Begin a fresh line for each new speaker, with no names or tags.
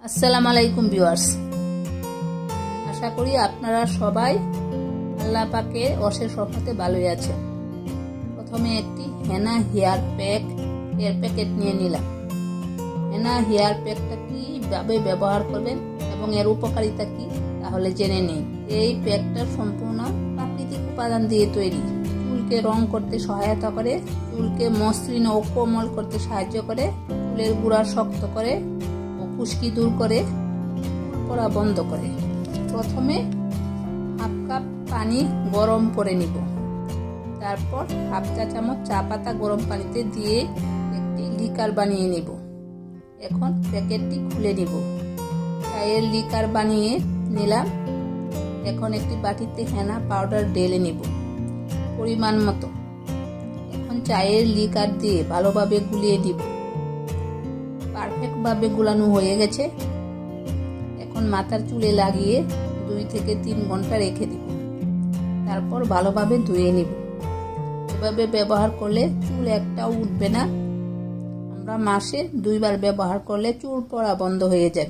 আসসালামু আলাইকুম ভিউয়ার্স, আশা করি আপনারা সবাই আল্লাহ পাকের অশেষ রহমতে ভালোই আছেন। প্রথমে একটি হেনা হেয়ার প্যাক এর প্যাকেট নিয়ে নিলাম। হেনা হেয়ার প্যাকটা কিভাবে ব্যবহার করবেন এবং এর উপকারিতা কি তাহলে জেনে নিন। এই প্যাকটা সম্পূর্ণ প্রাকৃতিক উপাদান দিয়ে তৈরি। চুলকে রং করতে সহায়তা করে, চুলকে মসৃণ ও কোমল করতে সাহায্য করে, চুলের গুঁড়া শক্ত করে, খুশকি দূর করে, চুল পড়া বন্ধ করে। প্রথমে হাফ কাপ পানি গরম করে নিব। তারপর হাফ চা চামচ চা পাতা গরম পানিতে দিয়ে একটি লিকার বানিয়ে নিব। এখন প্যাকেটটি খুলে নিব। চায়ের লিকার বানিয়ে নিলাম। এখন একটি বাটিতে হেনা পাউডার ঢেলে নিব পরিমাণ মতো। এখন চায়ের লিকার দিয়ে ভালোভাবে গুলিয়ে দিব। পারফেক্ট ভাবে গুলানো হয়ে গেছে। এখন মাথার চুলে লাগিয়ে 2 থেকে 3 ঘন্টা রেখে দিব। তারপর ভালোভাবে ধুয়ে নিব। এভাবে ব্যবহার করলে চুল একটাও উঠবে না। আমরা মাসে 2 বার ব্যবহার করলে চুল পড়া বন্ধ হয়ে যাবে।